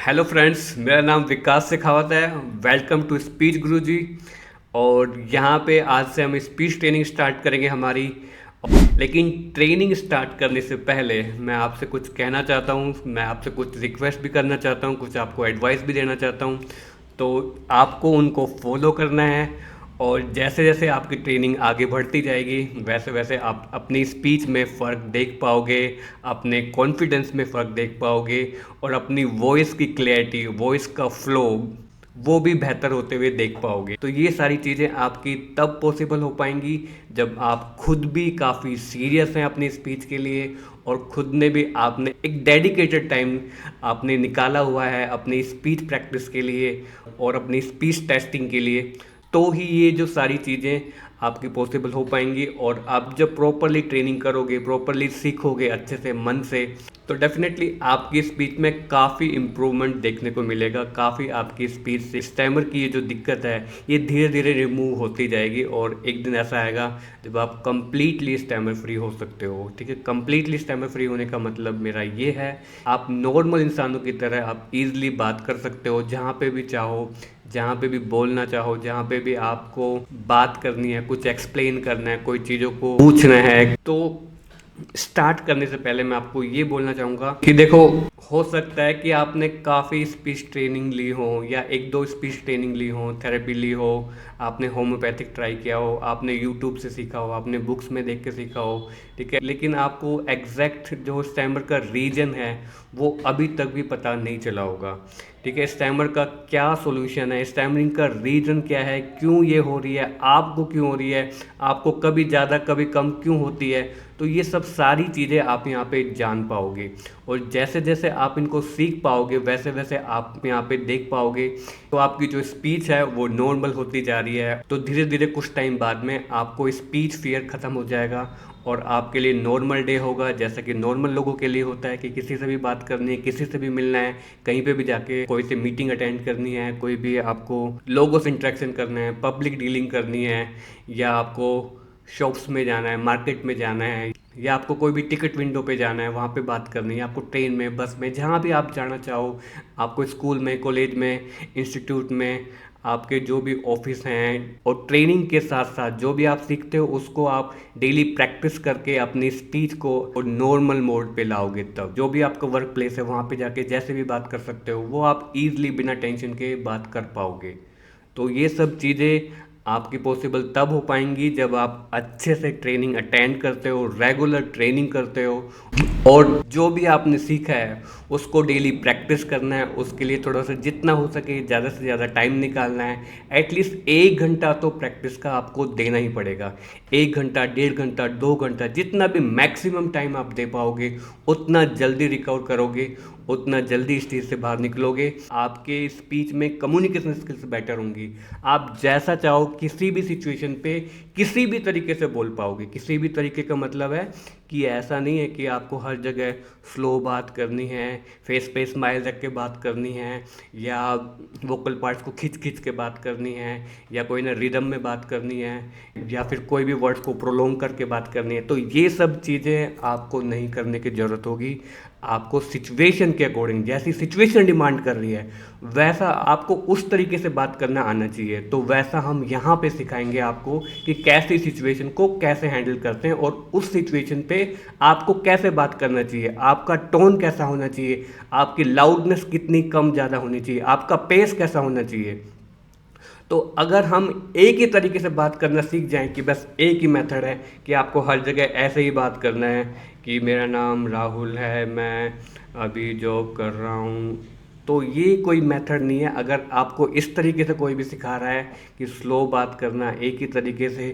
Hello friends, मेरा नाम विकास शेखावत है। वेलकम टू स्पीच गुरुजी। और यहाँ पे आज से हम स्पीच ट्रेनिंग स्टार्ट करेंगे हमारी। लेकिन ट्रेनिंग स्टार्ट करने से पहले मैं आपसे कुछ कहना चाहता हूँ, मैं आपसे कुछ रिक्वेस्ट भी करना चाहता हूँ, कुछ आपको एडवाइस भी देना चाहता हूँ। तो आपको उनको फॉलो करना है और जैसे जैसे आपकी ट्रेनिंग आगे बढ़ती जाएगी वैसे वैसे आप अपनी स्पीच में फ़र्क देख पाओगे, अपने कॉन्फिडेंस में फ़र्क देख पाओगे और अपनी वॉइस की क्लैरिटी, वॉइस का फ्लो वो भी बेहतर होते हुए देख पाओगे। तो ये सारी चीज़ें आपकी तब पॉसिबल हो पाएंगी जब आप खुद भी काफ़ी सीरियस हैं अपनी स्पीच के लिए और खुद ने भी आपने एक डेडिकेटेड टाइम आपने निकाला हुआ है अपनी स्पीच प्रैक्टिस के लिए और अपनी स्पीच टेस्टिंग के लिए। तो ही ये जो सारी चीज़ें आपकी पॉसिबल हो पाएंगी। और आप जब प्रॉपरली ट्रेनिंग करोगे, प्रॉपरली सीखोगे अच्छे से मन से, तो डेफिनेटली आपकी स्पीच में काफ़ी इम्प्रूवमेंट देखने को मिलेगा। काफ़ी आपकी स्पीच से स्टैमर की ये जो दिक्कत है ये धीरे धीरे रिमूव होती जाएगी और एक दिन ऐसा आएगा जब आप कंप्लीटली स्टैमर फ्री हो सकते हो। ठीक है, कंप्लीटली स्टैमर फ्री होने का मतलब मेरा ये है, आप नॉर्मल इंसानों की तरह आप ईजिली बात कर सकते हो, जहाँ पे भी चाहो, जहाँ पे भी बोलना चाहो, जहाँ पे भी आपको बात करनी है, कुछ एक्सप्लेन करना है, कोई चीज़ों को पूछना है। तो स्टार्ट करने से पहले मैं आपको ये बोलना चाहूँगा कि देखो, हो सकता है कि आपने काफ़ी स्पीच ट्रेनिंग ली हो या एक दो स्पीच ट्रेनिंग ली हो, थेरेपी ली हो, आपने होम्योपैथिक ट्राई किया हो, आपने यूट्यूब से सीखा हो, आपने बुक्स में देख के सीखा हो, ठीक है, लेकिन आपको एग्जैक्ट जो स्टैमर का रीजन है वो अभी तक भी पता नहीं चला होगा। ठीक है, स्टैमर का क्या सॉल्यूशन है, स्टैमरिंग का रीज़न क्या है, क्यों ये हो रही है, आपको क्यों हो रही है, आपको कभी ज़्यादा कभी कम क्यों होती है। तो ये सब सारी चीज़ें आप यहाँ पे जान पाओगे और जैसे जैसे आप इनको सीख पाओगे वैसे वैसे आप यहाँ पे देख पाओगे तो आपकी जो स्पीच है वो नॉर्मल होती जा रही है। तो धीरे धीरे कुछ टाइम बाद में आपको स्पीच फियर ख़त्म हो जाएगा और आपके लिए नॉर्मल डे होगा, जैसा कि नॉर्मल लोगों के लिए होता है कि किसी से भी बात करनी है, किसी से भी मिलना है, कहीं पे भी जाके कोई से मीटिंग अटेंड करनी है, कोई भी आपको लोगों से इंटरेक्शन करना है, पब्लिक डीलिंग करनी है, या आपको शॉप्स में जाना है, मार्केट में जाना है, या आपको कोई भी टिकट विंडो पे जाना है, वहाँ पे बात करनी है, आपको ट्रेन में, बस में, जहाँ भी आप जाना चाहो, आपको स्कूल में, कॉलेज में, इंस्टीट्यूट में, आपके जो भी ऑफिस हैं, और ट्रेनिंग के साथ साथ जो भी आप सीखते हो उसको आप डेली प्रैक्टिस करके अपनी स्पीच को नॉर्मल मोड पे लाओगे, तब जो भी आपका वर्क प्लेस है वहाँ पे जाके जैसे भी बात कर सकते हो वो आप ईजिली बिना टेंशन के बात कर पाओगे। तो ये सब चीज़ें आपकी पॉसिबल तब हो पाएंगी जब आप अच्छे से ट्रेनिंग अटेंड करते हो, रेगुलर ट्रेनिंग करते हो और जो भी आपने सीखा है उसको डेली प्रैक्टिस करना है। उसके लिए थोड़ा सा जितना हो सके ज़्यादा से ज़्यादा टाइम निकालना है। एटलीस्ट 1 घंटा तो प्रैक्टिस का आपको देना ही पड़ेगा। 1 घंटा, 1.5 घंटा, 2 घंटा, जितना भी मैक्सिमम टाइम आप दे पाओगे उतना जल्दी रिकवर करोगे, उतना जल्दी इस चीज़ से बाहर निकलोगे। आपके स्पीच में कम्युनिकेशन स्किल्स बेटर होंगी। आप जैसा चाहो किसी भी सिचुएशन पे किसी भी तरीके से बोल पाओगे। किसी भी तरीके का मतलब है कि ऐसा नहीं है कि आपको हर जगह स्लो बात करनी है, फेस पे स्माइल रख के बात करनी है, या वोकल पार्ट्स को खिंच खिंच के बात करनी है, या कोई ना रिदम में बात करनी है, या फिर कोई भी वर्ड्स को प्रोलोंग करके बात करनी है। तो ये सब चीज़ें आपको नहीं करने की ज़रूरत होगी। आपको सिचुएशन के अकॉर्डिंग, जैसी सिचुएशन डिमांड कर रही है वैसा आपको उस तरीके से बात करना आना चाहिए। तो वैसा हम यहाँ पे सिखाएंगे आपको कि कैसी सिचुएशन को कैसे हैंडल करते हैं और उस सिचुएशन पे आपको कैसे बात करना चाहिए, आपका टोन कैसा होना चाहिए, आपकी लाउडनेस कितनी कम ज़्यादा होनी चाहिए, आपका पेस कैसा होना चाहिए। तो अगर हम एक ही तरीके से बात करना सीख जाएं कि बस एक ही मेथड है कि आपको हर जगह ऐसे ही बात करना है कि मेरा नाम राहुल है, मैं अभी जॉब कर रहा हूँ, तो ये कोई मेथड नहीं है। अगर आपको इस तरीके से कोई भी सिखा रहा है कि स्लो बात करना, एक ही तरीके से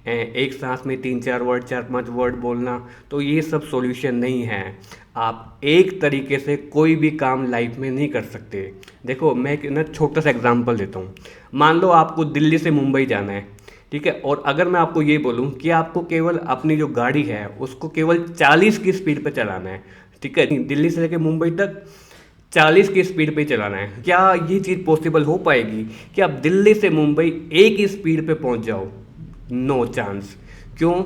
एक सांस में 3-4 वर्ड, 4-5 वर्ड बोलना, तो ये सब सॉल्यूशन नहीं है। आप एक तरीके से कोई भी काम लाइफ में नहीं कर सकते। देखो, मैं एक ना छोटा सा एग्जांपल देता हूँ। मान लो आपको दिल्ली से मुंबई जाना है, ठीक है, और अगर मैं आपको ये बोलूँ कि आपको केवल अपनी जो गाड़ी है उसको केवल 40 की स्पीड पे चलाना है, ठीक है, दिल्ली से लेकर मुंबई तक 40 की स्पीड पे चलाना है, क्या ये चीज़ पॉसिबल हो पाएगी कि आप दिल्ली से मुंबई एक ही स्पीड पे पहुंच जाओ? No chance. क्यों?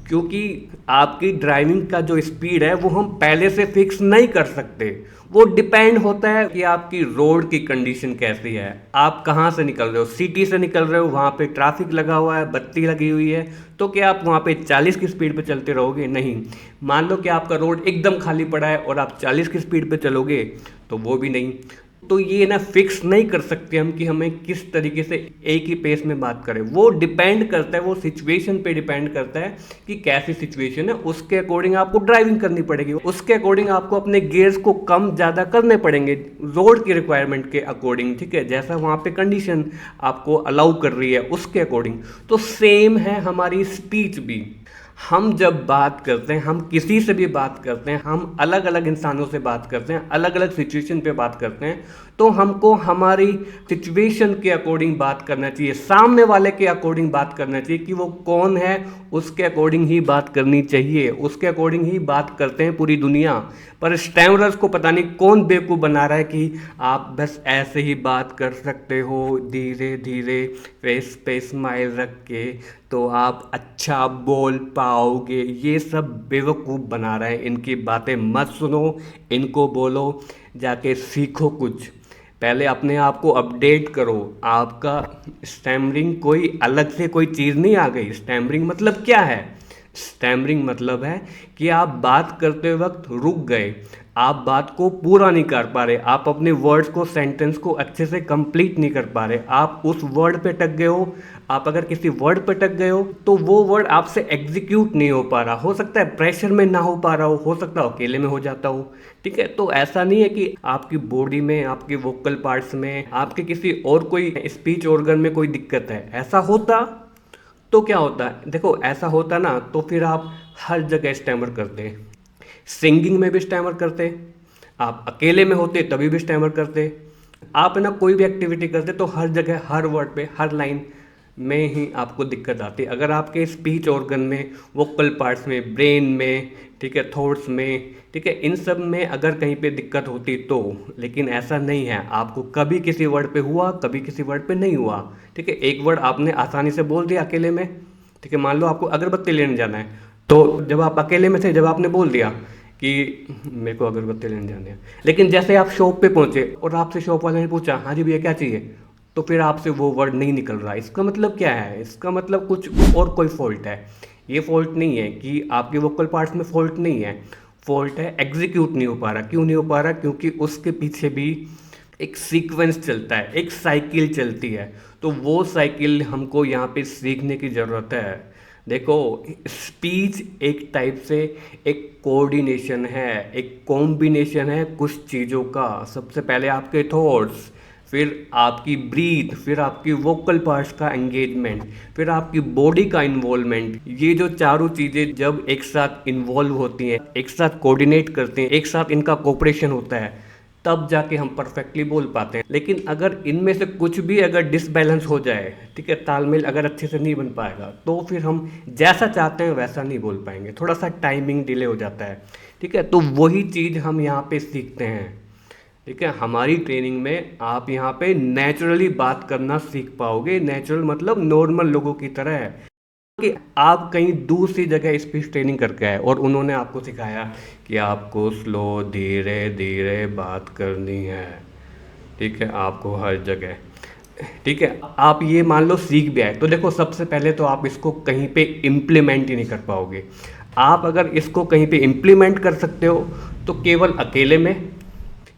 क्योंकि आपकी ड्राइविंग का जो स्पीड है वो हम पहले से फिक्स नहीं कर सकते। वो डिपेंड होता है कि आपकी रोड की कंडीशन कैसी है, आप कहाँ से निकल रहे हो। सिटी से निकल रहे हो, वहाँ पे ट्रैफिक लगा हुआ है, बत्ती लगी हुई है, तो क्या आप वहाँ पे 40 की स्पीड पे चलते रहोगे? नहीं। मान लो कि आपका रोड एकदम खाली पड़ा है और आप 40 की स्पीड पे चलोगे, तो वो भी नहीं। तो ये ना फिक्स नहीं कर सकते हम कि हमें किस तरीके से एक ही पेस में बात करें। वो डिपेंड करता है, वो सिचुएशन पे डिपेंड करता है कि कैसी सिचुएशन है, उसके अकॉर्डिंग आपको ड्राइविंग करनी पड़ेगी, उसके अकॉर्डिंग आपको अपने गियर्स को कम ज़्यादा करने पड़ेंगे रोड की रिक्वायरमेंट के अकॉर्डिंग, ठीक है, जैसा वहाँ पे कंडीशन आपको अलाउ कर रही है उसके अकॉर्डिंग। तो सेम है हमारी स्पीच भी। हम जब बात करते हैं, हम किसी से भी बात करते हैं, हम अलग अलग इंसानों से बात करते हैं, अलग अलग सिचुएशन पे बात करते हैं, तो हमको हमारी सिचुएशन के अकॉर्डिंग बात करना चाहिए, सामने वाले के अकॉर्डिंग बात करना चाहिए कि वो कौन है उसके अकॉर्डिंग ही बात करनी चाहिए। उसके अकॉर्डिंग ही बात करते हैं पूरी दुनिया। पर स्टैमरर्स को पता नहीं कौन बेवकूफ़ बना रहा है कि आप बस ऐसे ही बात कर सकते हो धीरे धीरे फेस पे स्माइल रख के, तो आप अच्छा बोल पाओगे। ये सब बेवकूफ़ बना रहे हैं, इनकी बातें मत सुनो, इनको बोलो जाके सीखो कुछ, पहले अपने आप को अपडेट करो। आपका स्टैमरिंग कोई अलग से कोई चीज़ नहीं आ गई। स्टैमरिंग मतलब क्या है? स्टैमरिंग मतलब है कि आप बात करते वक्त रुक गए, आप बात को पूरा नहीं कर पा रहे, आप अपने वर्ड्स को, सेंटेंस को अच्छे से कंप्लीट नहीं कर पा रहे, आप उस वर्ड पे टक गए हो। आप अगर किसी वर्ड पे टक गए हो तो वो वर्ड आपसे एग्जीक्यूट नहीं हो पा रहा, हो सकता है प्रेशर में ना हो पा रहा हो सकता है अकेले में हो जाता हो, ठीक है। तो ऐसा नहीं है कि आपकी बॉडी में, आपके वोकल पार्ट्स में, आपके किसी और कोई स्पीच ऑर्गन में कोई दिक्कत है। ऐसा होता तो क्या होता है, देखो ऐसा होता ना तो फिर आप हर जगह स्टैमर करते, सिंगिंग में भी स्टैमर करते, आप अकेले में होते तभी भी स्टैमर करते, आप ना कोई भी एक्टिविटी करते तो हर जगह, हर वर्ड पे, हर लाइन में ही आपको दिक्कत आती है। अगर आपके स्पीच ऑर्गन में, वोकल पार्ट्स में, ब्रेन में, ठीक है, थॉट्स में, ठीक है, इन सब में अगर कहीं पे दिक्कत होती तो। लेकिन ऐसा नहीं है, आपको कभी किसी वर्ड पे हुआ, कभी किसी वर्ड पे नहीं हुआ, ठीक है। एक वर्ड आपने आसानी से बोल दिया अकेले में, ठीक है। मान लो आपको अगरबत्ती लेने जाना है, तो जब आप अकेले में थे, जब आपने बोल दिया कि मेरे को अगरबत्ती लेने जाने हैं, लेकिन जैसे आप शॉप पे पहुंचे और आपसे शॉप वाले ने पूछा हाँ जी भैया क्या चाहिए, तो फिर आपसे वो वर्ड नहीं निकल रहा। इसका मतलब क्या है? इसका मतलब कुछ और कोई फॉल्ट है। ये फॉल्ट नहीं है कि आपके वोकल पार्ट्स में फॉल्ट नहीं है, फॉल्ट है एग्जीक्यूट नहीं हो पा रहा। क्यों नहीं हो पा रहा? क्योंकि उसके पीछे भी एक सीक्वेंस चलता है, एक साइकिल चलती है, तो वो साइकिल हमको यहाँ पे सीखने की ज़रूरत है। देखो, स्पीच एक टाइप से एक कोऑर्डिनेशन है, एक कॉम्बिनेशन है कुछ चीज़ों का। सबसे पहले आपके थॉट्स, फिर आपकी ब्रीथ, फिर आपकी वोकल पार्ट्स का एंगेजमेंट, फिर आपकी बॉडी का इन्वॉल्वमेंट। ये जो चारों चीज़ें जब एक साथ इन्वॉल्व होती हैं, एक साथ कोऑर्डिनेट करते हैं, एक साथ इनका कोऑपरेशन होता है, तब जाके हम परफेक्टली बोल पाते हैं। लेकिन अगर इनमें से कुछ भी अगर डिसबैलेंस हो जाए, ठीक है, तालमेल अगर अच्छे से नहीं बन पाएगा, तो फिर हम जैसा चाहते हैं वैसा नहीं बोल पाएंगे, थोड़ा सा टाइमिंग डिले हो जाता है, ठीक है। तो वही चीज़ हम यहाँ पे सीखते हैं, ठीक है। हमारी ट्रेनिंग में आप यहाँ पे नेचुरली बात करना सीख पाओगे। नेचुरल मतलब नॉर्मल लोगों की तरह है कि आप कहीं दूसरी जगह स्पीच ट्रेनिंग करके आए और उन्होंने आपको सिखाया कि आपको स्लो, धीरे धीरे बात करनी है, ठीक है, आपको हर जगह, ठीक है। आप ये मान लो सीख भी आए, तो देखो सबसे पहले तो आप इसको कहीं पे इम्प्लीमेंट ही नहीं कर पाओगे। आप अगर इसको कहीं पे इम्प्लीमेंट कर सकते हो तो केवल अकेले में,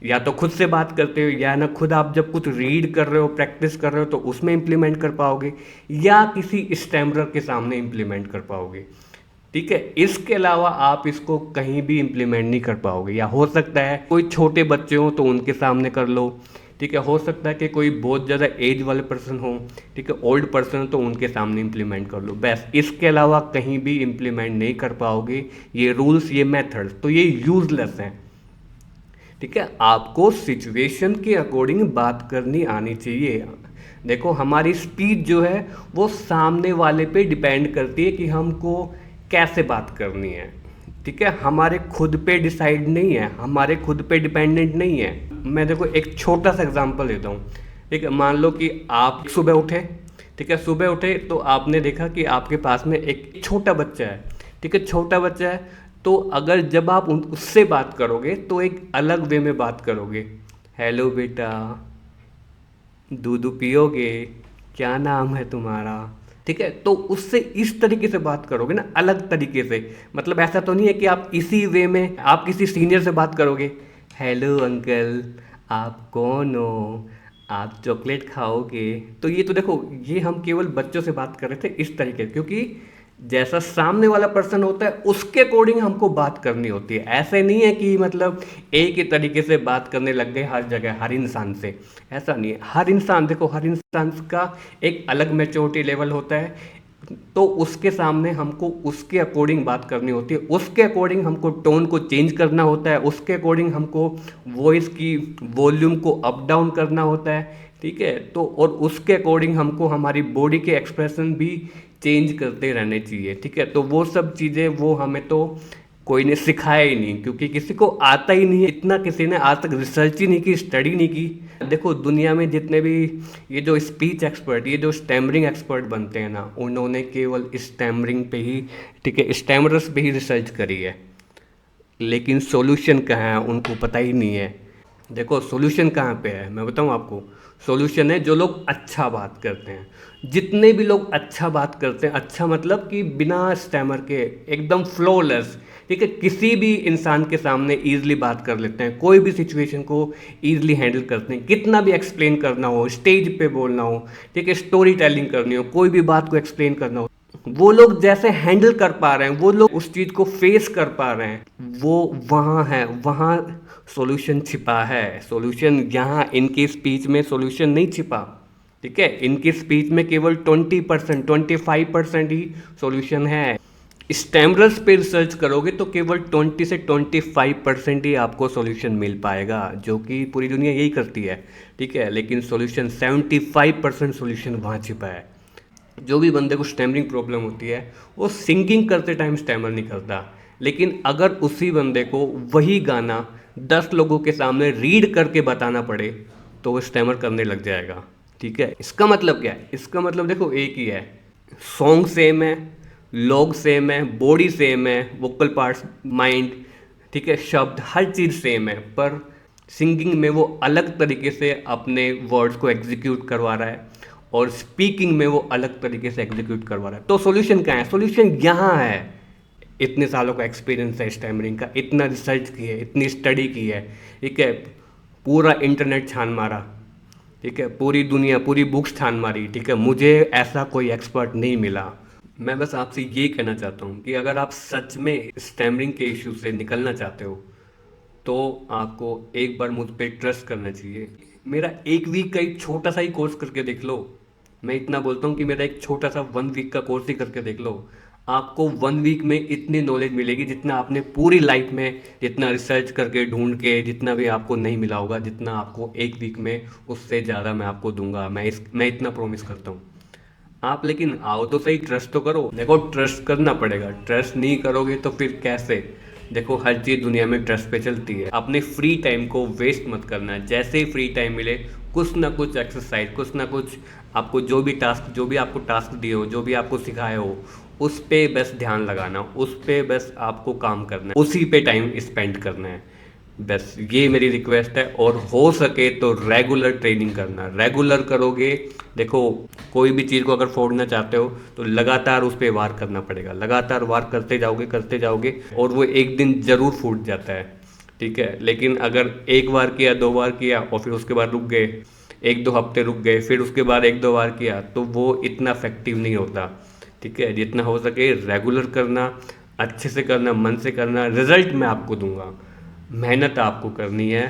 या तो खुद से बात करते हो, या ना खुद आप जब कुछ रीड कर रहे हो, प्रैक्टिस कर रहे हो, तो उसमें इम्प्लीमेंट कर पाओगे, या किसी स्टैमरर के सामने इम्प्लीमेंट कर पाओगे, ठीक है। इसके अलावा आप इसको कहीं भी इम्प्लीमेंट नहीं कर पाओगे। या हो सकता है कोई छोटे बच्चे हो तो उनके सामने कर लो, ठीक है। हो सकता है कि कोई बहुत ज़्यादा एज वाले पर्सन हो, ठीक है, ओल्ड पर्सन हो, तो उनके सामने इम्प्लीमेंट कर लो, बस। इसके अलावा कहीं भी इम्प्लीमेंट नहीं कर पाओगे। ये रूल्स, ये मेथड्स, तो ये यूजलेस हैं, ठीक है। आपको सिचुएशन के अकॉर्डिंग बात करनी आनी चाहिए। देखो, हमारी स्पीच जो है वो सामने वाले पे डिपेंड करती है कि हमको कैसे बात करनी है, ठीक है। हमारे खुद पे डिसाइड नहीं है, हमारे खुद पे डिपेंडेंट नहीं है। मैं देखो एक छोटा सा एग्जांपल देता हूँ, ठीक है। मान लो कि आप सुबह उठे, ठीक है, सुबह उठे तो आपने देखा कि आपके पास में एक छोटा बच्चा है, ठीक है, छोटा बच्चा है, तो अगर जब आप उससे बात करोगे तो एक अलग वे में बात करोगे। हेलो बेटा, दूध पियोगे, क्या नाम है तुम्हारा, ठीक है, तो उससे इस तरीके से बात करोगे ना, अलग तरीके से। मतलब ऐसा तो नहीं है कि आप इसी वे में आप किसी सीनियर से बात करोगे, हेलो अंकल, आप कौन हो, आप चॉकलेट खाओगे। तो ये तो देखो, ये हम केवल बच्चों से बात कर रहे थे इस तरीके से, क्योंकि जैसा सामने वाला पर्सन होता है उसके अकॉर्डिंग हमको बात करनी होती है। ऐसे नहीं है कि मतलब एक ही तरीके से बात करने लग गए हर जगह हर इंसान से, ऐसा नहीं है। हर इंसान, देखो, हर इंसान का एक अलग मैच्योरिटी लेवल होता है, तो उसके सामने हमको उसके अकॉर्डिंग बात करनी होती है, उसके अकॉर्डिंग हमको टोन को चेंज करना होता है, उसके अकॉर्डिंग हमको वॉइस की वॉल्यूम को अप डाउन करना होता है, ठीक है। तो और उसके अकॉर्डिंग हमको हमारी बॉडी के एक्सप्रेशन भी चेंज करते रहने चाहिए, ठीक है। तो वो सब चीज़ें वो हमें तो कोई ने सिखाया ही नहीं, क्योंकि किसी को आता ही नहीं है इतना, किसी ने आज तक रिसर्च ही नहीं की, स्टडी नहीं की। देखो, दुनिया में जितने भी ये जो स्पीच एक्सपर्ट, ये जो स्टैमरिंग एक्सपर्ट बनते हैं ना, उन्होंने केवल स्टैमरिंग पे ही, ठीक है, स्टैमरर्स पे ही रिसर्च करी है, लेकिन सॉल्यूशन कहाँ है उनको पता ही नहीं है। देखो, सॉल्यूशन कहाँ पे है, मैं बताऊँ आपको। सॉल्यूशन है जो लोग अच्छा बात करते हैं। जितने भी लोग अच्छा बात करते हैं, अच्छा मतलब कि बिना स्टैमर के, एकदम फ्लॉलेस, ठीक है, किसी भी इंसान के सामने ईजिली बात कर लेते हैं, कोई भी सिचुएशन को ईजिली हैंडल करते हैं। कितना भी एक्सप्लेन करना हो, स्टेज पे बोलना हो, ठीक है, स्टोरी टेलिंग करनी हो, कोई भी बात को एक्सप्लेन करना हो, वो लोग जैसे हैंडल कर पा रहे हैं, वो लोग उस चीज़ को फेस कर पा रहे हैं, वो वहाँ है, वहाँ सॉल्यूशन छिपा है। सॉल्यूशन यहाँ इनकी स्पीच में सॉल्यूशन नहीं छिपा, ठीक है। इनकी स्पीच में केवल 20%, 25% ही सॉल्यूशन है। स्टैमरर्स पे रिसर्च करोगे तो केवल 20 से 25% ही आपको सॉल्यूशन मिल पाएगा, जो कि पूरी दुनिया यही करती है, ठीक है। लेकिन सॉल्यूशन 75% सॉल्यूशन वहाँ छिपा है। जो भी बंदे को स्टैमरिंग प्रॉब्लम होती है, वो सिंगिंग करते टाइम स्टैमर नहीं करता, लेकिन अगर उसी बंदे को वही गाना 10 लोगों के सामने रीड करके बताना पड़े तो वो स्टैमर करने लग जाएगा, ठीक है। इसका मतलब क्या है? इसका मतलब देखो एक ही है, सॉन्ग सेम है, लोग सेम है, बॉडी सेम है, वोकल पार्ट्स, माइंड, ठीक है, शब्द, हर चीज़ सेम है, पर सिंगिंग में वो अलग तरीके से अपने वर्ड्स को एग्जीक्यूट करवा रहा है और स्पीकिंग में वो अलग तरीके से एग्जीक्यूट करवा रहा है। तो सॉल्यूशन क्या है? सॉल्यूशन यहाँ है। इतने सालों का एक्सपीरियंस है स्टैमरिंग का, इतना रिसर्च की है, इतनी स्टडी की है, ठीक है, पूरा इंटरनेट छान मारा, ठीक है, पूरी दुनिया, पूरी बुक्स छान मारी, ठीक है, मुझे ऐसा कोई एक्सपर्ट नहीं मिला। मैं बस आपसे ये कहना चाहता हूँ कि अगर आप सच में स्टैमरिंग के इशू से निकलना चाहते हो तो आपको एक बार मुझ पे ट्रस्ट करना चाहिए। मेरा एक वीक का एक छोटा सा ही कोर्स करके देख लो। मैं इतना बोलता हूँ कि मेरा एक छोटा सा 1 वीक का कोर्स ही करके देख लो। आपको 1 वीक में इतनी नॉलेज मिलेगी जितना आपने पूरी लाइफ में, जितना रिसर्च करके ढूंढ के, जितना भी आपको नहीं मिला होगा, जितना आपको 1 वीक में, उससे ज़्यादा मैं आपको दूंगा। मैं इतना प्रॉमिस करता हूँ। आप लेकिन आओ तो सही, ट्रस्ट तो करो। देखो, ट्रस्ट करना पड़ेगा, ट्रस्ट नहीं करोगे तो फिर कैसे? देखो, हर चीज़ दुनिया में ट्रस्ट पे चलती है। अपने फ्री टाइम को वेस्ट मत करना। जैसे ही फ्री टाइम मिले, कुछ ना कुछ एक्सरसाइज, कुछ ना कुछ आपको जो भी आपको टास्क दिए हो, जो भी आपको सिखाए हो, उस पे बस ध्यान लगाना, उस पे बस आपको काम करना है, उसी पे टाइम स्पेंड करना है। बस ये मेरी रिक्वेस्ट है। और हो सके तो रेगुलर ट्रेनिंग करना, रेगुलर करोगे। देखो, कोई भी चीज़ को अगर फोड़ना चाहते हो तो लगातार उस पर वार करना पड़ेगा, लगातार वार करते जाओगे और वो एक दिन ज़रूर फूट जाता है, ठीक है। लेकिन अगर एक बार किया, 2 बार किया और फिर उसके बाद रुक गए, 1-2 हफ्ते रुक गए, फिर उसके बाद 1-2 बार किया, तो वो इतना इफेक्टिव नहीं होता, ठीक है। जितना हो सके रेगुलर करना, अच्छे से करना, मन से करना। रिजल्ट मैं आपको दूंगा, मेहनत आपको करनी है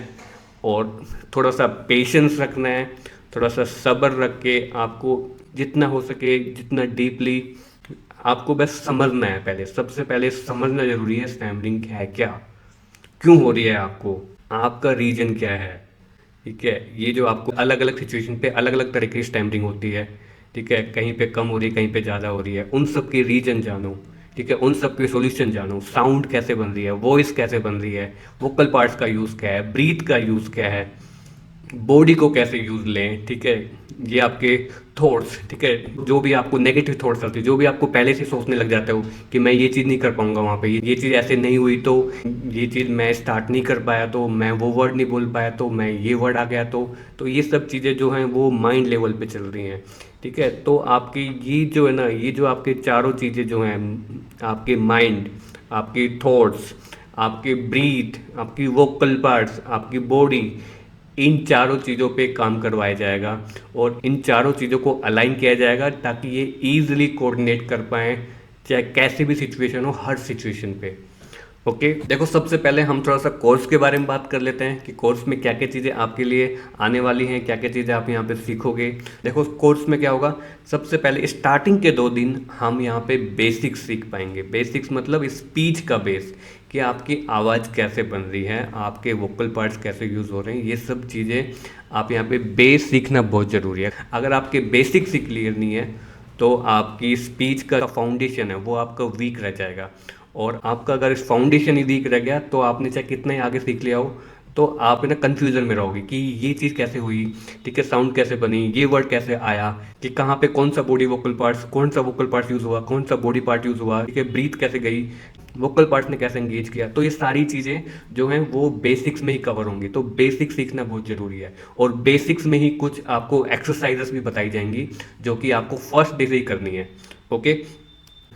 और थोड़ा सा पेशेंस रखना है, थोड़ा सा सब्र रख के आपको जितना हो सके, जितना डीपली आपको बस समझना है। पहले, सबसे पहले समझना जरूरी है स्टैमरिंग है क्या, क्यों हो रही है आपको, आपका रीजन क्या है, ठीक है। ये जो आपको अलग अलग सिचुएशन पे अलग अलग तरह की स्टैमरिंग होती है, ठीक है, कहीं पे कम हो रही है, कहीं पे ज़्यादा हो रही है, उन सब के रीजन जानो, ठीक है, उन सब के सॉल्यूशन जानो। साउंड कैसे बन रही है, वॉइस कैसे बन रही है, वोकल पार्ट्स का यूज़ क्या है, ब्रीथ का यूज़ क्या है, बॉडी को कैसे यूज लें, ठीक है, ये आपके थॉट्स, ठीक है, जो भी आपको नेगेटिव थॉट्स आते हैं, जो भी आपको पहले से सोचने लग जाते हो कि मैं ये चीज़ नहीं कर पाऊंगा वहाँ पे, ये चीज़ ऐसे नहीं हुई तो, ये चीज़ मैं स्टार्ट नहीं कर पाया तो, मैं वो वर्ड नहीं बोल पाया तो, मैं ये वर्ड आ गया तो ये सब चीज़ें जो हैं वो माइंड लेवल पे चल रही हैं, ठीक है। तो आपकी ये जो है ना, ये जो आपके चारों चीज़ें जो हैं, आपके माइंड, आपकी थॉट्स, आपके ब्रीथ, आपकी वोकल पार्ट्स, आपकी बॉडी, इन चारों चीज़ों पे काम करवाया जाएगा और इन चारों चीज़ों को अलाइन किया जाएगा ताकि ये ईजिली कोऑर्डिनेट कर पाएँ, चाहे कैसी भी सिचुएशन हो, हर सिचुएशन पे। ओके, देखो सबसे पहले हम थोड़ा सा कोर्स के बारे में बात कर लेते हैं कि कोर्स में क्या क्या चीज़ें आपके लिए आने वाली हैं, क्या क्या चीज़ें आप यहाँ पे सीखोगे। देखो कोर्स में क्या होगा, सबसे पहले स्टार्टिंग के 2 दिन हम यहाँ पे बेसिक्स सीख पाएंगे। बेसिक्स मतलब स्पीच का बेस, कि आपकी आवाज़ कैसे बन रही है, आपके वोकल पार्ट्स कैसे यूज़ हो रहे हैं, ये सब चीज़ें आप यहाँ पे बेस सीखना बहुत ज़रूरी है। अगर आपके बेसिक्स ही क्लियर नहीं है तो आपकी स्पीच का फाउंडेशन है वो आपका वीक रह जाएगा, और आपका अगर इस फाउंडेशन ही वीक रह गया तो आपने चाहे कितना ही आगे सीख लिया हो तो आप है ना कन्फ्यूज़न में रहोगे कि ये चीज़ कैसे हुई, ठीक है, साउंड कैसे बनी, ये वर्ड कैसे आया, कि कहाँ पे कौन सा बॉडी वोकल पार्ट्स, कौन सा वोकल पार्ट यूज़ हुआ, कौन सा बॉडी पार्ट यूज़ हुआ, ठीक है, ब्रीथ कैसे गई, वोकल पार्ट्स ने कैसे एंगेज किया। तो ये सारी चीज़ें जो हैं वो बेसिक्स में ही कवर होंगी, तो बेसिक्स सीखना बहुत ज़रूरी है। और बेसिक्स में ही कुछ आपको एक्सरसाइजेस भी बताई जाएंगी जो कि आपको फर्स्ट डे से ही करनी है। ओके,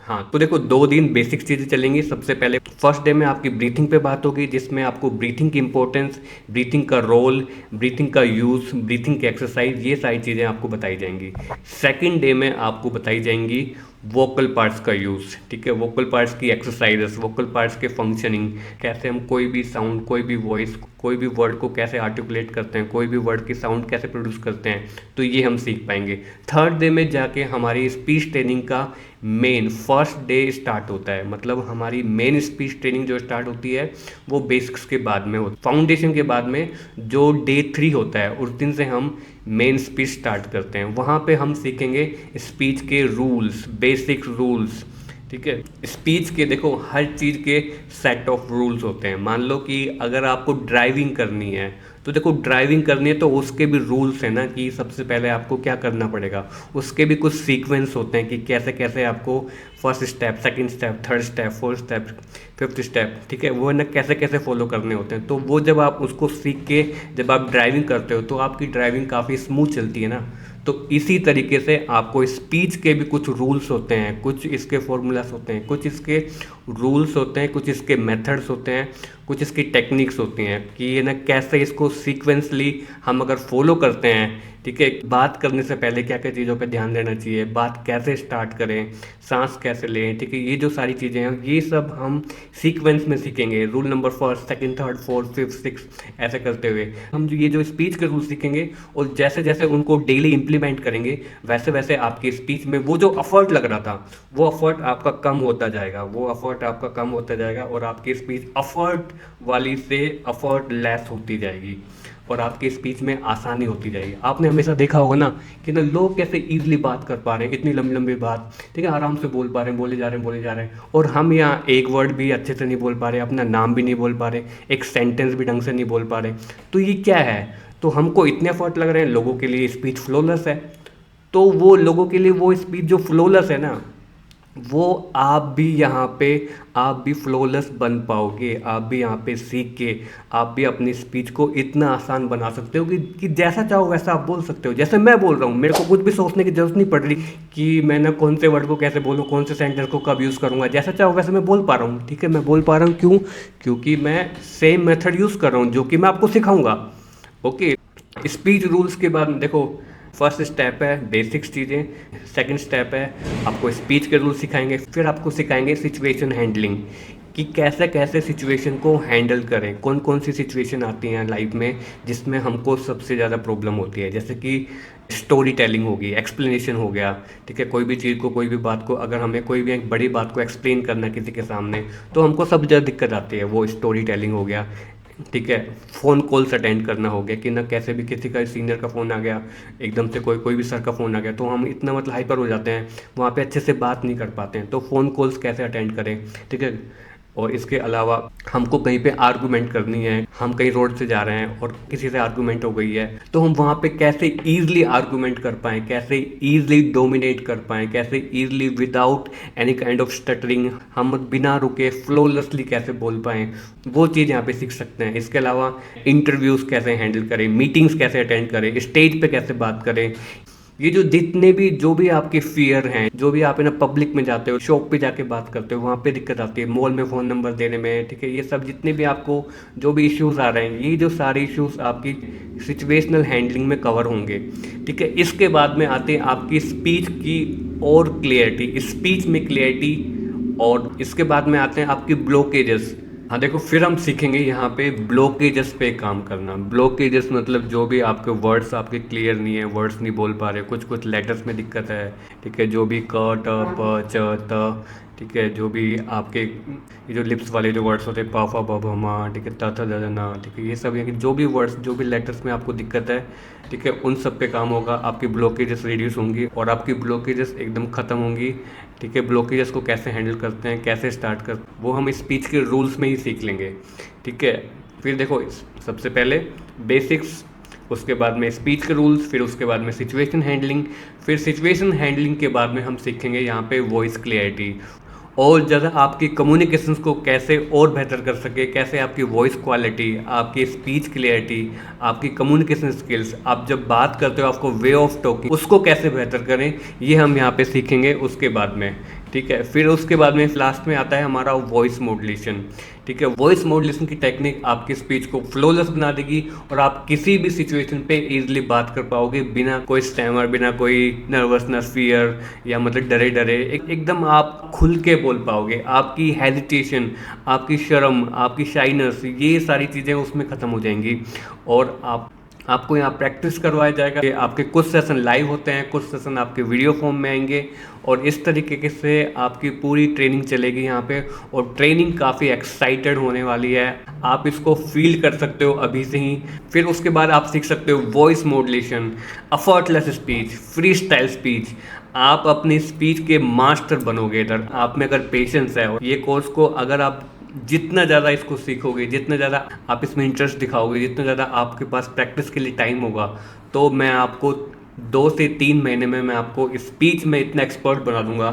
हाँ, तो देखो 2 दिन बेसिक चीज़ें चलेंगी। सबसे पहले फर्स्ट डे में आपकी ब्रीथिंग पे बात होगी, जिसमें आपको ब्रीथिंग की इंपॉर्टेंस, ब्रीथिंग का रोल, ब्रीथिंग का यूज़, ब्रीथिंग की एक्सरसाइज, ये सारी चीज़ें आपको बताई जाएंगी। सेकंड डे में आपको बताई जाएंगी वोकल पार्ट्स का यूज़, ठीक है, वोकल पार्ट्स की एक्सरसाइजेस, वोकल पार्ट्स के फंक्शनिंग, कैसे हम कोई भी साउंड, कोई भी वॉइस, कोई भी वर्ड को कैसे आर्टिकुलेट करते हैं, कोई भी वर्ड की साउंड कैसे प्रोड्यूस करते हैं, तो ये हम सीख पाएंगे। थर्ड डे में जाके हमारी स्पीच ट्रेनिंग का मेन फर्स्ट डे स्टार्ट होता है, मतलब हमारी मेन स्पीच ट्रेनिंग जो स्टार्ट होती है वो बेसिक्स के बाद में होती है, फाउंडेशन के बाद में जो डे 3 होता है उस दिन से हम मेन स्पीच स्टार्ट करते हैं। वहाँ पे हम सीखेंगे स्पीच के रूल्स, बेसिक रूल्स, ठीक है। स्पीच के देखो हर चीज़ के सेट ऑफ रूल्स होते हैं। मान लो कि अगर आपको ड्राइविंग करनी है तो देखो ड्राइविंग करनी है तो उसके भी रूल्स हैं ना, कि सबसे पहले आपको क्या करना पड़ेगा, उसके भी कुछ सीक्वेंस होते हैं कि कैसे कैसे आपको first step, second step, third step, fourth step, fifth step, ठीक है, वो ना कैसे कैसे फॉलो करने होते हैं। तो वो जब आप उसको सीख के जब आप ड्राइविंग करते हो तो आपकी ड्राइविंग काफ़ी स्मूथ चलती है ना। तो इसी तरीके से आपको स्पीच के भी कुछ रूल्स होते हैं, कुछ इसके फॉर्मूलास होते हैं, कुछ इसके रूल्स होते हैं, कुछ इसके मेथड्स होते हैं, कुछ इसकी टेक्निक्स होती हैं कि ये ना कैसे इसको सीक्वेंसली हम अगर फॉलो करते हैं, ठीक है, बात करने से पहले क्या क्या चीज़ों पे ध्यान देना चाहिए, बात कैसे स्टार्ट करें, सांस कैसे लें, ठीक है, ये जो सारी चीज़ें हैं ये सब हम सीक्वेंस में सीखेंगे। Rule number first, second, third, fourth, fifth, six, ऐसे करते हुए हम ये जो स्पीच के रूल सीखेंगे और जैसे जैसे उनको डेली इम्प्लीमेंट करेंगे वैसे वैसे आपकी स्पीच में वो जो एफर्ट लग रहा था वो एफर्ट आपका कम होता जाएगा, वो एफर्ट आपका कम होता जाएगा और आपकी स्पीच एफर्ट वाली से एफर्ट लेस होती जाएगी और आपकी स्पीच में आसानी होती जाएगी। आपने हमेशा देखा होगा ना कि ना लोग कैसे इजीली बात कर पा रहे हैं, इतनी लंबी लंबी बात, ठीक है, आराम से बोल पा रहे हैं, बोले जा रहे हैं, बोले जा रहे हैं, और हम यहाँ एक वर्ड भी अच्छे से नहीं बोल पा रहे, अपना नाम भी नहीं बोल पा रहे, एक सेंटेंस भी ढंग से नहीं बोल पा रहे। तो ये क्या है, तो हमको इतने एफर्ट लग रहे हैं, लोगों के लिए स्पीच फ्लोलेस है, तो वो लोगों के लिए वो स्पीच जो फ्लोलेस है ना, वो आप भी यहाँ पे आप भी फ्लोलेस बन पाओगे। आप भी यहाँ पे सीख के आप भी अपनी स्पीच को इतना आसान बना सकते हो कि जैसा चाहो वैसा आप बोल सकते हो। जैसे मैं बोल रहा हूँ, मेरे को कुछ भी सोचने की जरूरत नहीं पड़ रही कि मैं ना कौन से वर्ड को कैसे बोलूँ, कौन से सेंटेंस को कब यूज़ करूँगा, जैसा चाहो वैसे मैं बोल पा रहा हूँ, ठीक है। मैं बोल पा रहा हूँ क्यों, क्योंकि मैं सेम मेथड यूज़ कर रहा हूँ जो कि मैं आपको सिखाऊंगा। ओके, स्पीच रूल्स के बाद देखो फर्स्ट स्टेप है बेसिक्स चीज़ें, सेकंड स्टेप है आपको स्पीच के रूल सिखाएंगे, फिर आपको सिखाएंगे सिचुएशन हैंडलिंग, कि कैसे कैसे सिचुएशन को हैंडल करें, कौन कौन सी सिचुएशन आती हैं लाइफ में जिसमें हमको सबसे ज़्यादा प्रॉब्लम होती है। जैसे कि स्टोरी टेलिंग होगी, एक्सप्लेनेशन हो गया, ठीक है, कोई भी चीज़ को, कोई भी बात को अगर हमें कोई भी एक बड़ी बात को एक्सप्लेन करना है किसी के सामने तो हमको सबसे ज़्यादा दिक्कत आती है, वो स्टोरी टेलिंग हो गया, ठीक है। फ़ोन कॉल्स अटेंड करना हो गया कि ना कैसे भी किसी का सीनियर का फ़ोन आ गया, एकदम से कोई कोई भी सर का फ़ोन आ गया तो हम इतना हाइपर हो जाते हैं, वहाँ पे अच्छे से बात नहीं कर पाते हैं, तो फ़ोन कॉल्स कैसे अटेंड करें, ठीक है। और इसके अलावा हमको कहीं पे आर्गूमेंट करनी है, हम कहीं रोड से जा रहे हैं और किसी से आर्गूमेंट हो गई है, तो हम वहाँ पे कैसे ईजिली आर्गूमेंट कर पाएँ, कैसे ईजिली डोमिनेट कर पाएँ, कैसे easily without any kind of stuttering हम बिना रुके फ्लोलेसली कैसे बोल पाएँ, वो चीज़ यहाँ पे सीख सकते हैं। इसके अलावा इंटरव्यूज़ कैसे हैंडल करें, मीटिंग्स कैसे अटेंड करें, स्टेज पे कैसे बात करें, ये जो जितने भी जो भी आपके फियर हैं, जो भी आप है ना पब्लिक में जाते हो, शॉप पे जाके बात करते हो, वहाँ पे दिक्कत आती है, मॉल में फ़ोन नंबर देने में, ठीक है, ये सब जितने भी आपको जो भी इश्यूज़ आ रहे हैं, ये जो सारे इश्यूज़ आपकी सिचुएशनल हैंडलिंग में कवर होंगे, ठीक है। इसके बाद में आते हैं आपकी स्पीच की और क्लियरिटी, स्पीच में क्लियरिटी, और इसके बाद में आते हैं आपकी ब्लॉकेजेस। हाँ देखो, फिर हम सीखेंगे यहाँ पे ब्लॉकेजेस पे काम करना। ब्लॉकेजेस मतलब जो भी आपके वर्ड्स आपके क्लियर नहीं है, वर्ड्स नहीं बोल पा रहे, कुछ कुछ लेटर्स में दिक्कत है, ठीक है, जो भी क ट प च त, ठीक है, जो भी आपके ये जो लिप्स वाले जो वर्ड्स होते हैं प फ ब भ म, ठीक है, त थ द ध न, ठीक है, ये सब यानी जो भी वर्ड्स जो भी लेटर्स में आपको दिक्कत है, ठीक है, उन सब पे काम होगा। आपकी ब्लॉकेजेस रिड्यूस होंगी और आपकी ब्लॉकेजेस एकदम ख़त्म होंगी, ठीक है। ब्लॉकेजेस को कैसे हैंडल करते हैं, कैसे स्टार्ट कर, वो हम स्पीच के रूल्स में ही सीख लेंगे, ठीक है। फिर देखो, सबसे पहले बेसिक्स, उसके बाद में स्पीच के रूल्स, फिर उसके बाद में सिचुएशन हैंडलिंग, फिर सिचुएशन हैंडलिंग के बाद में हम सीखेंगे यहाँ पे वॉइस क्लियरिटी, और ज़्यादा आपकी कम्युनिकेशंस को कैसे और बेहतर कर सके, कैसे आपकी वॉइस क्वालिटी, आपकी स्पीच क्लियरिटी, आपकी कम्युनिकेशन स्किल्स, आप जब बात करते हो आपको वे ऑफ टॉकिंग उसको कैसे बेहतर करें, ये हम यहाँ पे सीखेंगे उसके बाद में, ठीक है। फिर उसके बाद में लास्ट में आता है हमारा वॉइस मॉड्यूलेशन, ठीक है। वॉइस मॉड्यूलेशन की टेक्निक आपकी स्पीच को फ्लोलेस बना देगी और आप किसी भी सिचुएशन पे इजीली बात कर पाओगे बिना कोई स्टैमर, बिना कोई नर्वसनेस, फियर या मतलब डरे डरे, एकदम आप खुल के बोल पाओगे। आपकी हेजिटेशन, आपकी शर्म, आपकी शाइनेस, ये सारी चीज़ें उसमें ख़त्म हो जाएंगी। और आपको यहाँ प्रैक्टिस करवाया जाएगा। आपके कुछ सेशन लाइव होते हैं, कुछ सेशन आपके वीडियो फॉर्म में आएंगे, और इस तरीके से आपकी पूरी ट्रेनिंग चलेगी यहाँ पे। और ट्रेनिंग काफ़ी एक्साइटेड होने वाली है, आप इसको फील कर सकते हो अभी से ही। फिर उसके बाद आप सीख सकते हो voice modulation, effortless speech, free style speech. आप अपनी स्पीच के मास्टर बनोगे इधर, आप में अगर पेशेंस है। और ये कोर्स को अगर आप जितना ज़्यादा इसको सीखोगे, जितना ज़्यादा आप इसमें इंटरेस्ट दिखाओगे, जितना ज़्यादा आपके पास प्रैक्टिस के लिए टाइम होगा, तो मैं आपको 2 से 3 महीने में मैं आपको स्पीच में इतना एक्सपर्ट बना दूंगा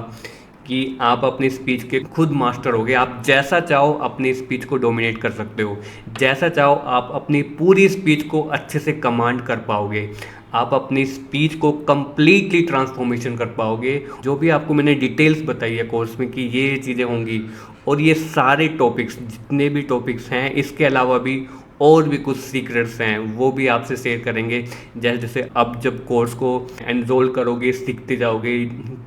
कि आप अपनी स्पीच के खुद मास्टर होगे। आप जैसा चाहो अपनी स्पीच को डोमिनेट कर सकते हो, जैसा चाहो आप अपनी पूरी स्पीच को अच्छे से कमांड कर पाओगे, आप अपनी स्पीच को कम्प्लीटली ट्रांसफॉर्मेशन कर पाओगे। जो भी आपको मैंने डिटेल्स बताई है कोर्स में कि ये चीज़ें होंगी, और ये सारे टॉपिक्स, जितने भी टॉपिक्स हैं, इसके अलावा भी और भी कुछ सीक्रेट्स हैं, वो भी आपसे शेयर करेंगे। जैसे जैसे अब जब कोर्स को एनरोल करोगे, सीखते जाओगे,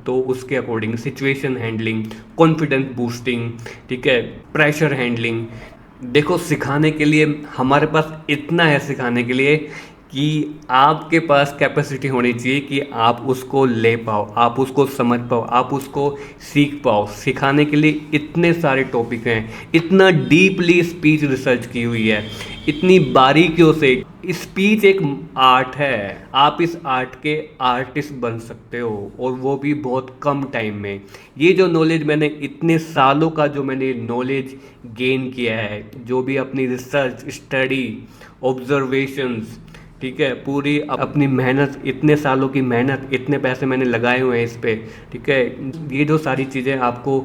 तो उसके according situation handling, confidence boosting, ठीक है, प्रेशर हैंडलिंग। देखो, सिखाने के लिए हमारे पास इतना है, सिखाने के लिए कि आपके पास कैपेसिटी होनी चाहिए कि आप उसको ले पाओ, आप उसको समझ पाओ, आप उसको सीख पाओ। सिखाने के लिए इतने सारे टॉपिक हैं, इतना डीपली स्पीच रिसर्च की हुई है, इतनी बारीकियों से। स्पीच एक आर्ट है, आप इस आर्ट के आर्टिस्ट बन सकते हो, और वो भी बहुत कम टाइम में। ये जो नॉलेज मैंने इतने सालों का जो मैंने नॉलेज गेन किया है, जो भी अपनी रिसर्च, स्टडी, ऑब्जर्वेशंस, ठीक है, पूरी अपनी मेहनत, इतने सालों की मेहनत, इतने पैसे मैंने लगाए हुए हैं इस पे, ठीक है, ये जो सारी चीज़ें आपको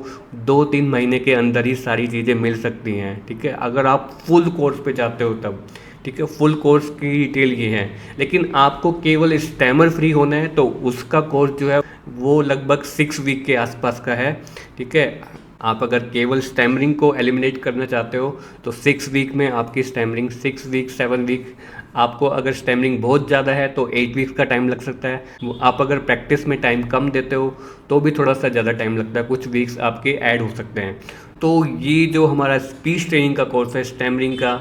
2-3 महीने के अंदर ही सारी चीज़ें मिल सकती हैं, ठीक है, अगर आप फुल कोर्स पे जाते हो तब, ठीक है। फुल कोर्स की डिटेल ये है। लेकिन आपको केवल स्टैमर फ्री होना है तो उसका कोर्स जो है वो लगभग 6 वीक के आसपास का है, ठीक है। आप अगर केवल स्टैमरिंग को एलिमिनेट करना चाहते हो तो 6 वीक में आपकी स्टैमरिंग, 6 वीक 7 वीक। आपको अगर स्टैमरिंग बहुत ज़्यादा है तो 8 वीक्स का टाइम लग सकता है। आप अगर प्रैक्टिस में टाइम कम देते हो तो भी थोड़ा सा ज़्यादा टाइम लगता है, कुछ वीक्स आपके ऐड हो सकते हैं। तो ये जो हमारा स्पीच ट्रेनिंग का कोर्स है स्टैमरिंग का,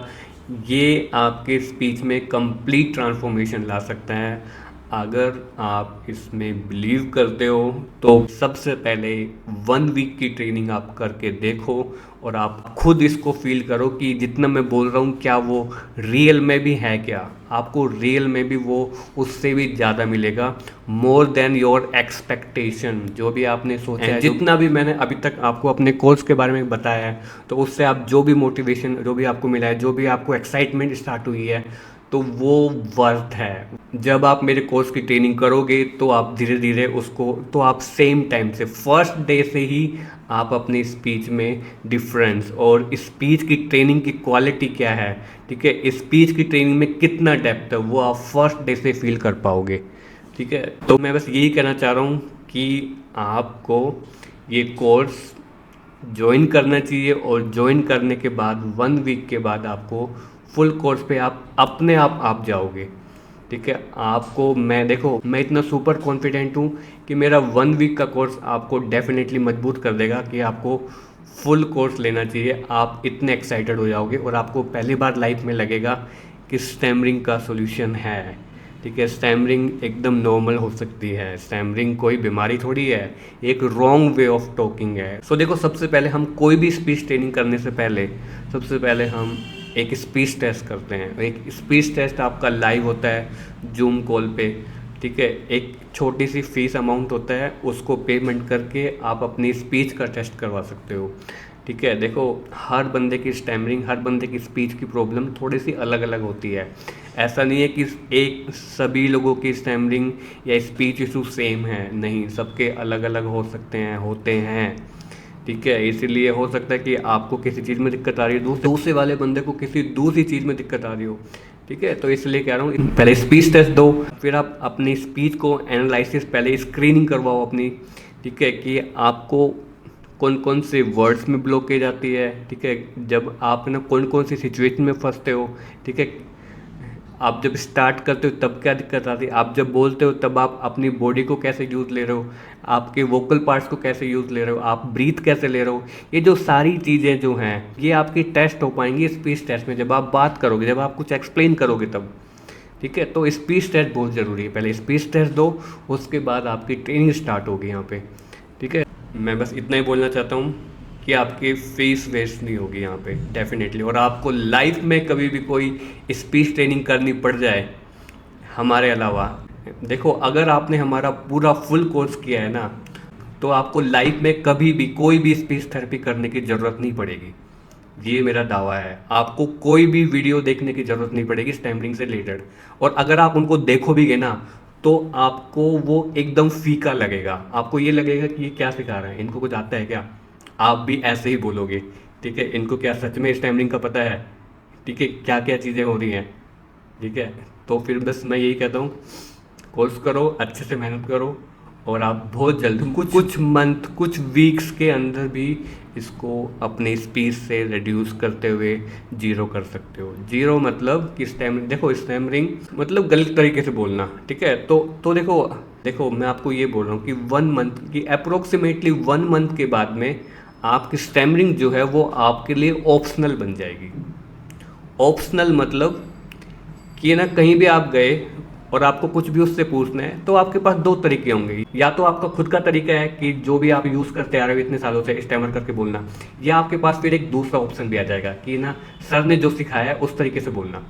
ये आपके स्पीच में कंप्लीट ट्रांसफॉर्मेशन ला सकता है। अगर आप इसमें बिलीव करते हो तो सबसे पहले 1 वीक की ट्रेनिंग आप करके देखो और आप खुद इसको फील करो कि जितना मैं बोल रहा हूँ क्या वो रियल में भी है क्या। आपको रियल में भी वो उससे भी ज़्यादा मिलेगा, मोर देन योर एक्सपेक्टेशन। जो भी आपने सोचा है, जितना भी मैंने अभी तक आपको अपने कोर्स के बारे में बताया है, तो उससे आप जो भी मोटिवेशन जो भी आपको मिला है, जो भी आपको एक्साइटमेंट स्टार्ट हुई है, तो वो वर्थ है। जब आप मेरे कोर्स की ट्रेनिंग करोगे तो आप धीरे धीरे उसको, तो आप सेम टाइम से फर्स्ट डे से ही आप अपनी स्पीच में डिफरेंस और स्पीच की ट्रेनिंग की क्वालिटी क्या है, ठीक है, स्पीच की ट्रेनिंग में कितना डेप्थ है, वो आप फर्स्ट डे से फील कर पाओगे। ठीक है, तो मैं बस यही कहना चाह रहा हूँ कि आपको ये कोर्स ज्वाइन करना चाहिए और ज्वाइन करने के बाद 1 वीक के बाद आपको फुल कोर्स पे आप अपने आप जाओगे। ठीक है, आपको मैं देखो मैं इतना सुपर कॉन्फिडेंट हूँ कि मेरा 1 वीक का कोर्स आपको डेफिनेटली मजबूत कर देगा कि आपको फुल कोर्स लेना चाहिए। आप इतने एक्साइटेड हो जाओगे और आपको पहली बार लाइफ में लगेगा कि स्टैमरिंग का सॉल्यूशन है। ठीक है, स्टैमरिंग एकदम नॉर्मल हो सकती है, स्टैमरिंग कोई बीमारी थोड़ी है, एक रॉन्ग वे ऑफ टॉकिंग है। सो देखो, सबसे पहले हम कोई भी स्पीच ट्रेनिंग करने से पहले सबसे पहले हम एक स्पीच टेस्ट करते हैं। एक स्पीच टेस्ट आपका लाइव होता है जूम कॉल पे। ठीक है, एक छोटी सी फीस अमाउंट होता है, उसको पेमेंट करके आप अपनी स्पीच का टेस्ट करवा सकते हो। ठीक है, देखो हर बंदे की स्टैमरिंग, हर बंदे की स्पीच की प्रॉब्लम थोड़ी सी अलग अलग होती है। ऐसा नहीं है कि एक सभी लोगों की स्टैमरिंग या स्पीच इशू सेम है, नहीं, सबके अलग अलग हो सकते हैं, होते हैं। ठीक है, इसीलिए हो सकता है कि आपको किसी चीज़ में दिक्कत आ रही है, दूसरे वाले बंदे को किसी दूसरी चीज़ में दिक्कत आ रही हो। ठीक है, तो इसलिए कह रहा हूँ पहले स्पीच टेस्ट दो, फिर आप अपनी स्पीच को एनालिसिस, पहले स्क्रीनिंग करवाओ अपनी। ठीक है, कि आपको कौन कौन से वर्ड्स में ब्लॉकेज आती है। ठीक है, जब आप ना कौन कौन सी सिचुएशन में फंसते हो। ठीक है, आप जब स्टार्ट करते हो तब क्या दिक्कत आती है, आप जब बोलते हो तब आप अपनी बॉडी को कैसे यूज़ ले रहे हो, आपके वोकल पार्ट्स को कैसे यूज़ ले रहे हो, आप ब्रीथ कैसे ले रहे हो। ये जो सारी चीज़ें जो हैं ये आपकी टेस्ट हो पाएंगी स्पीच टेस्ट में, जब आप बात करोगे, जब आप कुछ एक्सप्लेन करोगे तब। ठीक है, तो स्पीच टेस्ट बहुत ज़रूरी है, पहले स्पीच टेस्ट दो, उसके बाद आपकी ट्रेनिंग स्टार्ट होगी यहाँ पे। ठीक है, मैं बस इतना ही बोलना चाहता हूँ कि आपकी फीस वेस्ट नहीं होगी यहाँ पे डेफिनेटली। और आपको लाइफ में कभी भी कोई स्पीच ट्रेनिंग करनी पड़ जाए हमारे अलावा, देखो अगर आपने हमारा पूरा फुल कोर्स किया है ना, तो आपको लाइफ में कभी भी कोई भी स्पीच थेरेपी करने की ज़रूरत नहीं पड़ेगी। ये मेरा दावा है, आपको कोई भी वीडियो देखने की ज़रूरत नहीं पड़ेगी स्टैमरिंग से रिलेटेड। और अगर आप उनको देखो भी गए ना, तो आपको वो एकदम फीका लगेगा, आपको ये लगेगा कि ये क्या सिखा रहे हैं, इनको कुछ आता है क्या। आप भी ऐसे ही बोलोगे। ठीक है, इनको क्या सच में स्टैमरिंग का पता है। ठीक है, क्या क्या चीज़ें हो रही हैं। ठीक है, तो फिर बस मैं यही कहता हूँ, कोर्स करो, अच्छे से मेहनत करो और आप बहुत जल्द कुछ मंथ, कुछ वीक्स के अंदर भी इसको अपने स्पीच से रिड्यूस करते हुए जीरो कर सकते हो। जीरो मतलब कि स्टैमरिंग, देखो स्टैमरिंग मतलब गलत तरीके से बोलना। ठीक है, तो देखो मैं आपको ये बोल रहा हूँ कि 1 मंथ की अप्रोक्सीमेटली 1 मंथ के बाद में आपकी स्टैमरिंग जो है वो आपके लिए ऑप्शनल बन जाएगी। ऑप्शनल मतलब कि ना कहीं भी आप गए और आपको कुछ भी उससे पूछना है, तो आपके पास 2 तरीके होंगे। या तो आपका खुद का तरीका है कि जो भी आप यूज़ करते आ रहे हो इतने सालों से स्टैमर करके बोलना, या आपके पास फिर एक दूसरा ऑप्शन भी आ जाएगा कि ना सर ने जो सिखाया है उस तरीके से बोलना।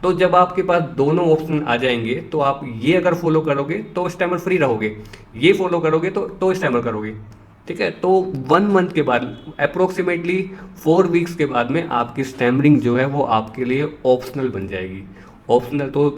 तो जब आपके पास दोनों ऑप्शन आ जाएंगे तो आप ये अगर फॉलो करोगे तो स्टैमर फ्री रहोगे, ये फॉलो करोगे तो स्टैमर करोगे। ठीक है, तो 1 मंथ के बाद अप्रोक्सीमेटली 4 वीक्स के बाद में आपकी स्टैमरिंग जो है वो आपके लिए ऑप्शनल बन जाएगी। ऑप्शनल तो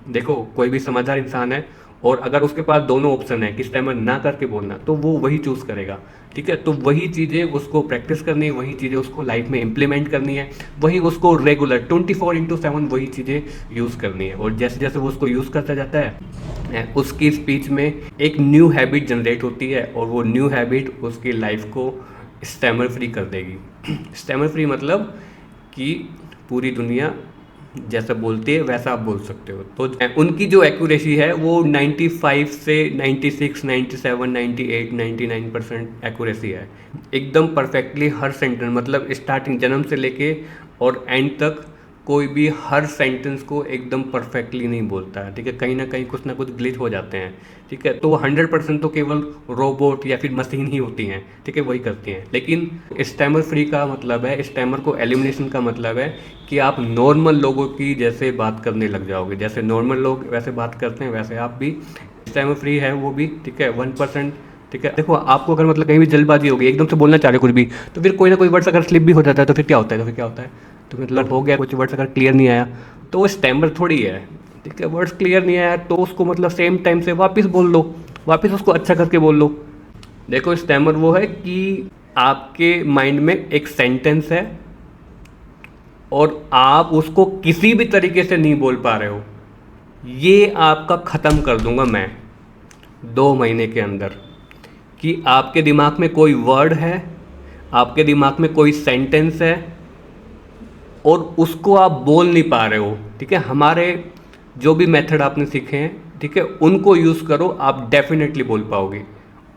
देखो कोई भी समझदार इंसान है, और अगर उसके पास दोनों ऑप्शन है कि स्टैमर ना करके बोलना, तो वो वही चूज़ करेगा। ठीक है, तो वही चीज़ें उसको प्रैक्टिस करनी है, वही चीज़ें उसको लाइफ में इम्प्लीमेंट करनी है, वही उसको रेगुलर 24/7 वही चीज़ें यूज़ करनी है। और जैसे जैसे वो उसको यूज़ करता जाता है उसकी स्पीच में एक न्यू हैबिट जनरेट होती है, और वो न्यू हैबिट उसकी लाइफ को स्टैमर फ्री कर देगी। स्टैमर फ्री मतलब कि पूरी दुनिया जैसा बोलती है वैसा आप बोल सकते हो। तो उनकी जो एक्यूरेसी है वो 95 से 96, 97, 98, 99% एक्यूरेसी है, एकदम परफेक्टली हर सेंटेंस, मतलब स्टार्टिंग जन्म से लेके और एंड तक कोई भी हर सेंटेंस को एकदम परफेक्टली नहीं बोलता है, ठीक है, कहीं ना कहीं कुछ ना कुछ ग्लिच हो जाते हैं, ठीक है। तो वो 100% तो केवल रोबोट या फिर मशीन ही होती हैं, ठीक है, वही करती हैं। लेकिन स्टैमर फ्री का मतलब है, स्टैमर को एलिमिनेशन का मतलब है कि आप नॉर्मल लोगों की जैसे बात करने लग जाओगे, जैसे नॉर्मल लोग वैसे बात करते हैं वैसे आप भी। स्टैमर फ्री है वो भी, ठीक है, 1%, ठीक है। देखो आपको अगर मतलब कहीं भी जल्दबाजी होगी, एकदम से बोलना चाह रहे कुछ भी, तो फिर कोई ना कोई वर्ड्स अगर स्लिप भी हो जाता है तो फिर क्या होता है, तो मतलब हो गया, कुछ वर्ड्स अगर क्लियर नहीं आया तो वो स्टैमर थोड़ी है, ठीक है। वर्ड्स क्लियर नहीं आया तो उसको मतलब सेम टाइम से वापस बोल लो, वापस उसको अच्छा करके बोल लो। देखो स्टैमर वो है कि आपके माइंड में एक सेंटेंस है और आप उसको किसी भी तरीके से नहीं बोल पा रहे हो, ये आपका ख़त्म कर दूंगा मैं 2 महीने के अंदर। कि आपके दिमाग में कोई वर्ड है, आपके दिमाग में कोई सेंटेंस है और उसको आप बोल नहीं पा रहे हो, ठीक है। हमारे जो भी मेथड आपने सीखे हैं, ठीक है, उनको यूज़ करो, आप डेफिनेटली बोल पाओगे।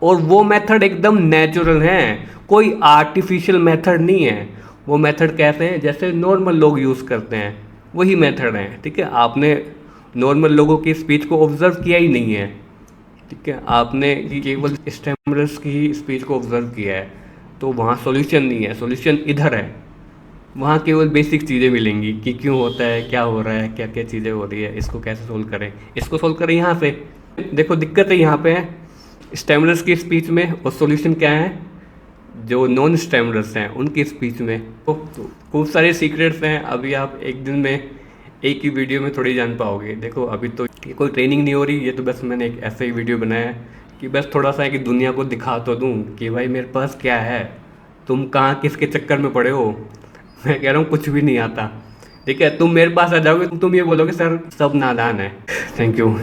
और वो मेथड एकदम नेचुरल हैं, कोई आर्टिफिशियल मेथड नहीं है। वो मेथड कैसे हैं, जैसे नॉर्मल लोग यूज़ करते हैं वही मेथड हैं, ठीक है। आपने नॉर्मल लोगों की स्पीच को ऑब्जर्व किया ही नहीं है, ठीक है, आपने केवल स्टैमरर्स की ही स्पीच को ऑब्जर्व किया है। तो वहाँ सॉल्यूशन नहीं है, सॉल्यूशन इधर है। वहाँ केवल बेसिक चीज़ें मिलेंगी कि क्यों होता है, क्या हो रहा है, क्या क्या चीज़ें हो रही है, इसको कैसे सोल्व करें, इसको सोल्व करें यहाँ से। देखो दिक्कत है यहाँ पे है स्टैमरर्स की स्पीच में, और सॉल्यूशन क्या है जो नॉन स्टैमरर्स हैं उनकी स्पीच में। तो खूब सारे सीक्रेट्स हैं, अभी आप एक दिन में एक ही वीडियो में थोड़ी जान पाओगे। देखो अभी तो ये कोई ट्रेनिंग नहीं हो रही, ये तो बस मैंने एक ऐसा ही वीडियो बनाया है कि बस थोड़ा सा है कि दुनिया को दिखा तो दूँ कि भाई मेरे पास क्या है, तुम कहाँ किसके चक्कर में पड़े हो। मैं कह रहा हूँ कुछ भी नहीं आता, ठीक है, तुम मेरे पास आ जाओगे तुम ये बोलोगे सर सब नादान है। Thank you.